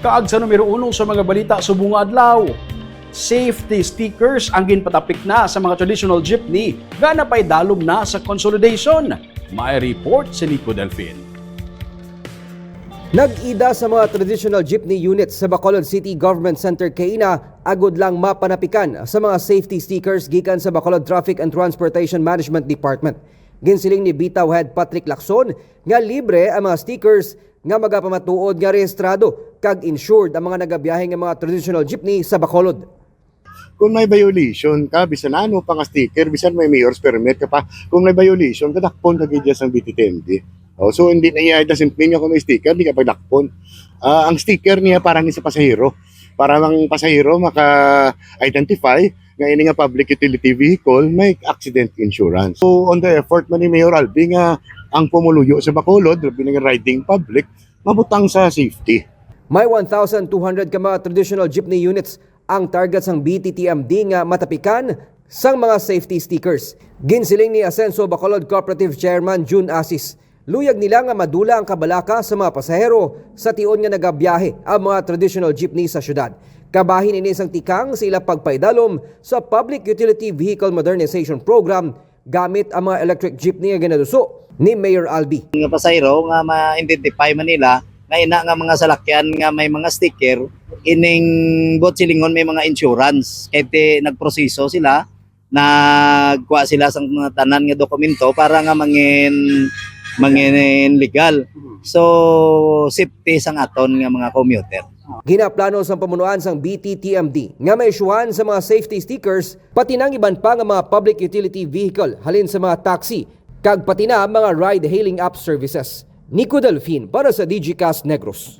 Kaag sa numero 1 sa mga balita subong nga adlaw. Safety stickers ang ginpatapik na sa mga traditional jeepney nga napay dalom na sa consolidation. May report si Nico Delfin. Nag-ida sa mga traditional jeepney units sa Bacolod City Government Center Kaina, agod lang mapanapikan sa mga safety stickers gikan sa Bacolod Traffic and Transportation Management Department. Ginsiling ni Bitaw Head Patrick Lacson nga libre ang mga stickers nga magapamatuod nga rehistrado kag insured ang mga nagabiyahe nga mga traditional jeepney sa Bacolod. Kung may violation ka, bisan ano pa nga sticker, bisan may mayor's permit ka pa, kung may violation, kadakpon ka gidya sa BTTMD. So hindi na iya doesn't mean kung may sticker, di ka pagdakpon. Ang sticker niya parang sa pasahero. Para ang pasahero maka-identify nga ini nga public utility vehicle, may accident insurance. So on the effort man ni Mayor Albi nga ang pumuluyo sa Bacolod, labi nga riding public, mabutang sa safety. May 1,200 ka mga traditional jeepney units ang target sang BTTMD nga matapikan sang mga safety stickers. Ginsiling ni Asenso Bacolod Cooperative Chairman June Asis, luyag nila nga madula ang kabalaka sa mga pasahero sa tion nga nagabiyahe ang mga traditional jeepney sa syudad. Kabahin ini sang tikang sa ila pagpaidalom sa Public Utility Vehicle Modernization Program gamit ang mga electric jeepney nga ginaduso ni Mayor Albi. Nga pasahero nga ma-identify man nila nga ina nga mga salakyan nga may mga sticker, ining bot silingon may mga insurance. Kaya nagproseso sila, nagkuha sila sa mga tanan nga dokumento para nga mangin legal. So safety sang aton nga mga commuter. Ginaplano sa pamunuan sang BTTMD nga may isyuhan sa mga safety stickers pati nang iban pa nga mga public utility vehicle halin sa mga taxi kag pati na mga ride-hailing app services. Nico Delfin para sa DigiCast Negros.